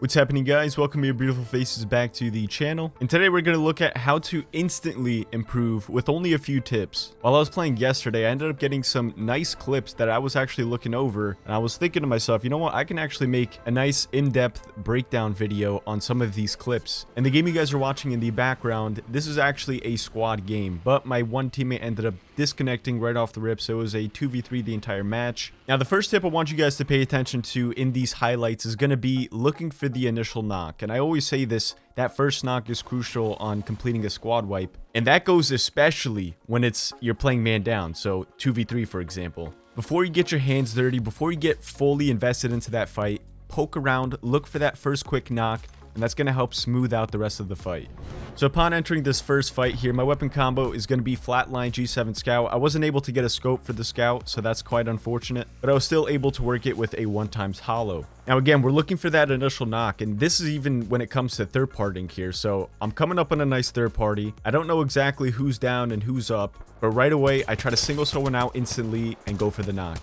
What's happening, guys? Welcome your beautiful faces back to the channel, and today we're going to look at how to instantly improve with only a few tips. While I was playing yesterday, I ended up getting some nice clips that I was actually looking over, and I was thinking to myself, you know what, I can actually make a nice in-depth breakdown video on some of these clips. And the game you guys are watching in the background, this is actually a squad game, but my one teammate ended up disconnecting right off the rip, so it was a 2v3 the entire match. Now, the first tip I want you guys to pay attention to in these highlights is going to be looking for the initial knock. And I always say this, that first knock is crucial on completing a squad wipe, and that goes especially when you're playing man down, so 2v3 for example. Before you get your hands dirty, before you get fully invested into that fight, poke around, look for that first quick knock, and that's going to help smooth out the rest of the fight. So upon entering this first fight here, my weapon combo is going to be flatline G7 scout. I wasn't able to get a scope for the scout, so that's quite unfortunate, but I was still able to work it with a 1x hollow. Now again, we're looking for that initial knock, and this is even when it comes to third partying here. So I'm coming up on a nice third party. I don't know exactly who's down and who's up, but right away I try to single someone out instantly and go for the knock.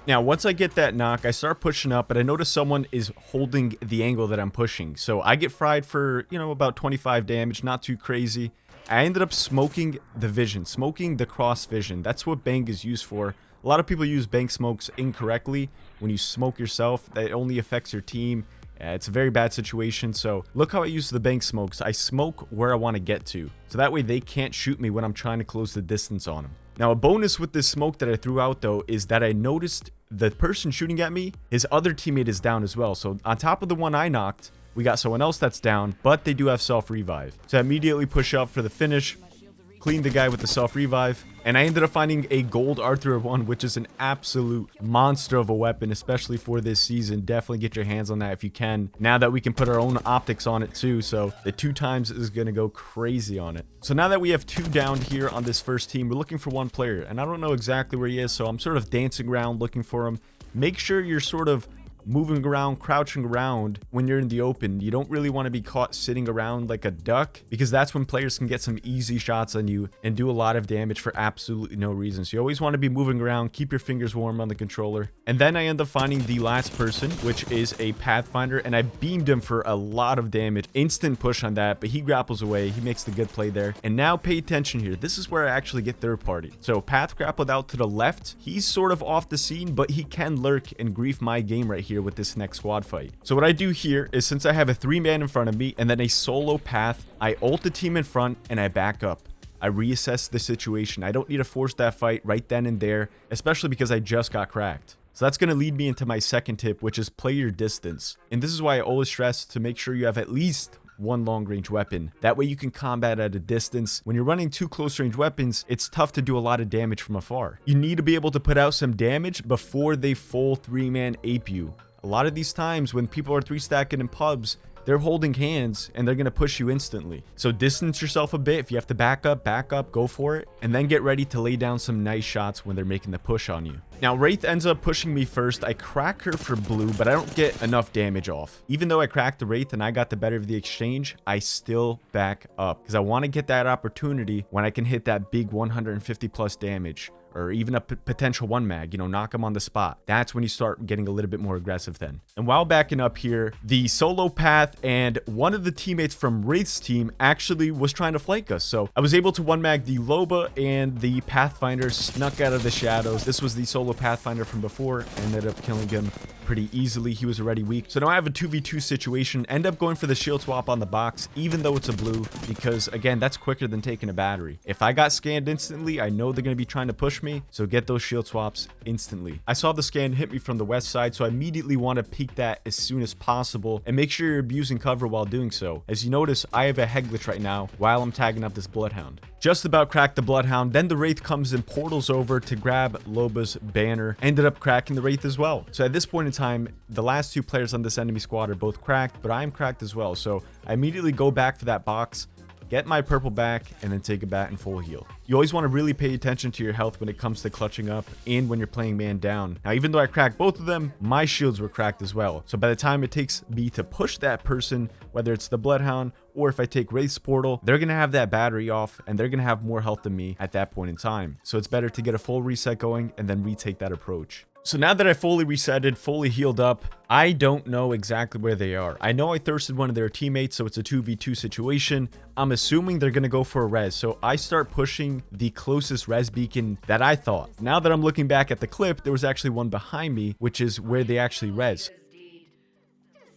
Now, once I get that knock, I start pushing up, but I notice someone is holding the angle that I'm pushing. So I get fried for, about 25 damage, not too crazy. I ended up smoking the vision, smoking the cross vision. That's what Bang is used for. A lot of people use Bang smokes incorrectly. When you smoke yourself, that only affects your team. It's a very bad situation. So look how I use the Bang smokes. I smoke where I want to get to, so that way they can't shoot me when I'm trying to close the distance on them. Now, a bonus with this smoke that I threw out, though, is that I noticed the person shooting at me, his other teammate is down as well. So on top of the one I knocked, we got someone else that's down, but they do have self-revive. So I immediately push up for the finish, clean the guy with the self-revive, and I ended up finding a gold Arthur 1, which is an absolute monster of a weapon, especially for this season. Definitely get your hands on that if you can, now that we can put our own optics on it too, so the 2x is going to go crazy on it. So now that we have 2 down here on this first team, we're looking for 1 player, and I don't know exactly where he is, so I'm sort of dancing around looking for him. Make sure you're sort of moving around, crouching around when you're in the open. You don't really want to be caught sitting around like a duck, because that's when players can get some easy shots on you and do a lot of damage for absolutely no reason. So you always want to be moving around, keep your fingers warm on the controller. And then I end up finding the last person, which is a Pathfinder, and I beamed him for a lot of damage. Instant push on that, but he grapples away. He makes the good play there. And now pay attention here. This is where I actually get third party. So Path grappled out to the left. He's sort of off the scene, but he can lurk and grief my game right here with this next squad fight. So what I do here is, since I have a 3-man in front of me and then a solo Path, I ult the team in front and I back up. I reassess the situation. I don't need to force that fight right then and there, especially because I just got cracked. So that's going to lead me into my second tip, which is play your distance. And this is why I always stress to make sure you have at least 1 long-range weapon. That way you can combat at a distance. When you're running 2 close-range weapons, it's tough to do a lot of damage from afar. You need to be able to put out some damage before they full 3-man ape you. A lot of these times when people are 3-stacking in pubs, they're holding hands and they're going to push you instantly. So distance yourself a bit. If you have to back up, go for it. And then get ready to lay down some nice shots when they're making the push on you. Now, Wraith ends up pushing me first. I crack her for blue, but I don't get enough damage off. Even though I cracked the Wraith and I got the better of the exchange, I still back up, because I want to get that opportunity when I can hit that big 150 plus damage. Or even a potential 1 mag, knock him on the spot. That's when you start getting a little bit more aggressive then. And while backing up here, the solo Path and one of the teammates from Wraith's team actually was trying to flank us. So I was able to 1 mag the Loba, and the Pathfinder snuck out of the shadows. This was the solo Pathfinder from before. I ended up killing him pretty easily. He was already weak. So now I have a 2v2 situation. End up going for the shield swap on the box, even though it's a blue, because again, that's quicker than taking a battery. If I got scanned instantly, I know they're going to be trying to push me, so get those shield swaps instantly. I saw the scan hit me from the west side, so I immediately want to peek that as soon as possible, and make sure you're abusing cover while doing so. As you notice, I have a head glitch right now while I'm tagging up this Bloodhound. Just about cracked the Bloodhound, then the Wraith comes and portals over to grab Loba's banner. Ended up cracking the Wraith as well. So at this point in time, the last 2 players on this enemy squad are both cracked, but I'm cracked as well. So I immediately go back for that box, get my purple back, and then take a bat and full heal. You always want to really pay attention to your health when it comes to clutching up and when you're playing man down. Now, even though I cracked both of them, my shields were cracked as well. So by the time it takes me to push that person, whether it's the Bloodhound or if I take Wraith's portal, they're going to have that battery off and they're going to have more health than me at that point in time. So it's better to get a full reset going and then retake that approach. So now that I fully resetted, fully healed up, I don't know exactly where they are. I know I thirsted one of their teammates, so it's a 2v2 situation. I'm assuming they're going to go for a res. So I start pushing the closest res beacon that I thought. Now that I'm looking back at the clip, there was actually one behind me, which is where they actually res.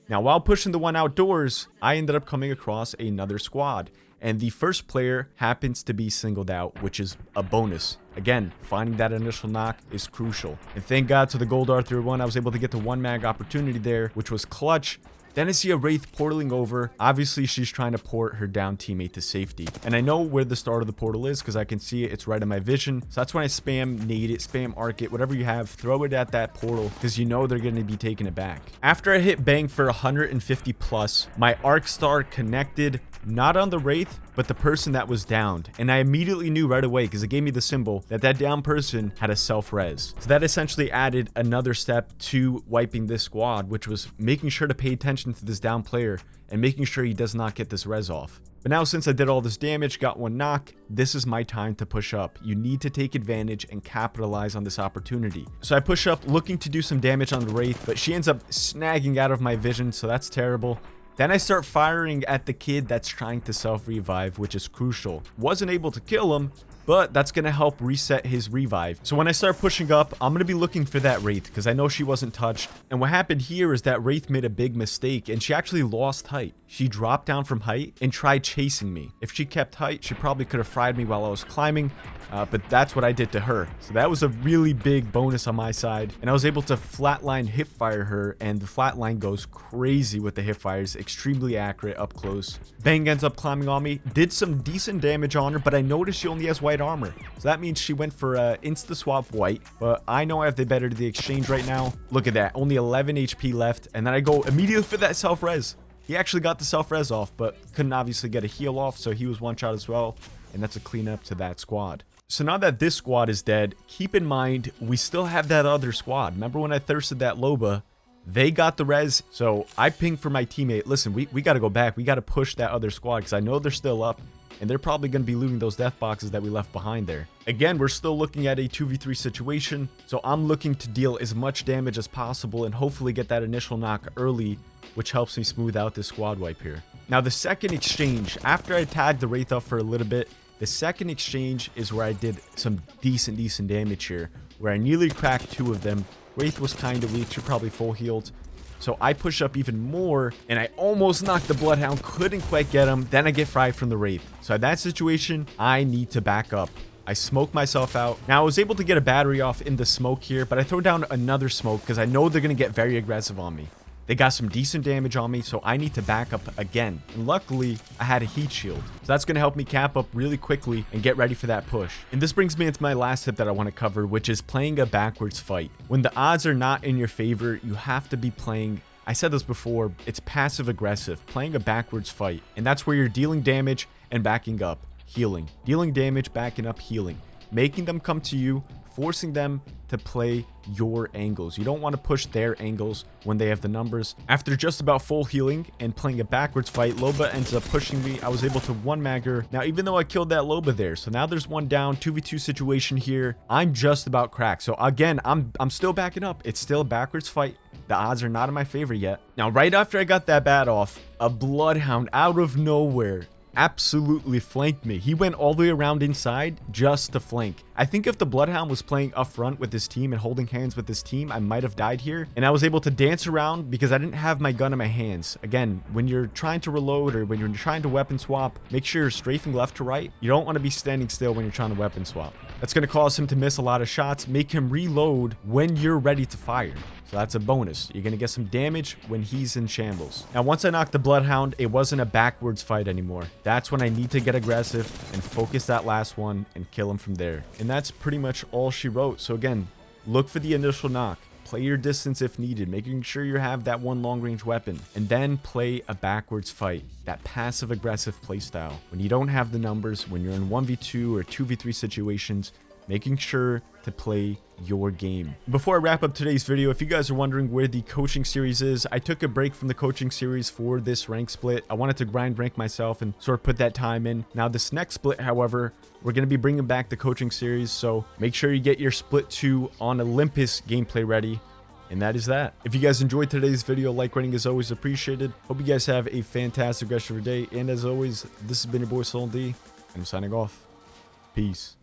Now, while pushing the one outdoors, I ended up coming across another squad. And the first player happens to be singled out, which is a bonus. Again, finding that initial knock is crucial. And thank God to the Gold Arthur 1, I was able to get the one mag opportunity there, which was clutch. Then I see a Wraith portaling over. Obviously, she's trying to port her down teammate to safety. And I know where the start of the portal is because I can see it. It's right in my vision. So that's when I spam nade it, spam arc it, whatever you have. Throw it at that portal because you know they're going to be taking it back. After I hit bang for 150 plus, my arc star connected not on the Wraith, but the person that was downed. And I immediately knew right away because it gave me the symbol that that down person had a self-res. So that essentially added another step to wiping this squad, which was making sure to pay attention to this down player and making sure he does not get this res off. But now since I did all this damage, got one knock, this is my time to push up. You need to take advantage and capitalize on this opportunity. So I push up looking to do some damage on the Wraith, but she ends up snagging out of my vision, so that's terrible. Then I start firing at the kid that's trying to self-revive, which is crucial. Wasn't able to kill him, but that's going to help reset his revive. So when I start pushing up, I'm going to be looking for that Wraith because I know she wasn't touched. And what happened here is that Wraith made a big mistake and she actually lost height. She dropped down from height and tried chasing me. If she kept height, she probably could have fried me while I was climbing. But that's what I did to her. So that was a really big bonus on my side. And I was able to flatline hipfire her. And the flatline goes crazy with the hipfires. Extremely accurate up close. Bang ends up climbing on me. Did some decent damage on her. But I noticed she only has white armor. So that means she went for insta swap white. But I know I have the better to the exchange right now. Look at that. Only 11 HP left. And then I go immediately for that self-res. He actually got the self-res off. But couldn't obviously get a heal off. So he was one shot as well. And that's a cleanup to that squad. So now that this squad is dead, keep in mind, we still have that other squad. Remember when I thirsted that Loba? They got the res. So I pinged for my teammate. Listen, we got to go back. We got to push that other squad because I know they're still up. And they're probably going to be looting those death boxes that we left behind there. Again, we're still looking at a 2v3 situation. So I'm looking to deal as much damage as possible and hopefully get that initial knock early, which helps me smooth out this squad wipe here. Now, the second exchange, after I tagged the Wraith up for a little bit, the second exchange is where I did some decent damage here, where I nearly cracked two of them. Wraith was kind of weak, she probably full healed. So I push up even more, and I almost knocked the Bloodhound, couldn't quite get him. Then I get fried from the Wraith. So in that situation, I need to back up. I smoke myself out. Now, I was able to get a battery off in the smoke here, but I throw down another smoke because I know they're going to get very aggressive on me. They got some decent damage on me, so I need to back up again. And luckily, I had a heat shield. So that's going to help me cap up really quickly and get ready for that push. And this brings me into my last tip that I want to cover, which is playing a backwards fight. When the odds are not in your favor, you have to be playing, I said this before, it's passive aggressive, playing a backwards fight. And that's where you're dealing damage and backing up, healing. Dealing damage, backing up, healing. Making them come to you, forcing them to play your angles. You don't want to push their angles when they have the numbers. After just about full healing and playing a backwards fight, Loba ends up pushing me. I was able to one mag her. Now, even though I killed that Loba there, so now there's one down, 2v2 situation here. I'm just about cracked. So again, I'm still backing up. It's still a backwards fight. The odds are not in my favor yet. Now, right after I got that bat off, a Bloodhound out of nowhere absolutely flanked me. He went all the way around inside just to flank. I think if the Bloodhound was playing up front with his team and holding hands with his team, I might have died here. And I was able to dance around because I didn't have my gun in my hands. Again, when you're trying to reload or when you're trying to weapon swap, make sure you're strafing left to right. You don't want to be standing still when you're trying to weapon swap. That's going to cause him to miss a lot of shots, make him reload when you're ready to fire. So that's a bonus. You're going to get some damage when he's in shambles. Now, once I knocked the Bloodhound, it wasn't a backwards fight anymore. That's when I need to get aggressive and focus that last one and kill him from there. And that's pretty much all she wrote. So again, look for the initial knock. Play your distance if needed, making sure you have that one long-range weapon. And then play a backwards fight. That passive-aggressive playstyle. When you don't have the numbers, when you're in 1v2 or 2v3 situations, making sure to play your game. Before I wrap up today's video, if you guys are wondering where the coaching series is, I took a break from the coaching series for this rank split. I wanted to grind rank myself and sort of put that time in. Now this next split, however, we're going to be bringing back the coaching series, so make sure you get your split 2 on Olympus gameplay ready. And that is that. If you guys enjoyed today's video, like rating is always appreciated. Hope you guys have a fantastic rest of your day. And as always, this has been your boy Sultan, and I'm signing off. Peace.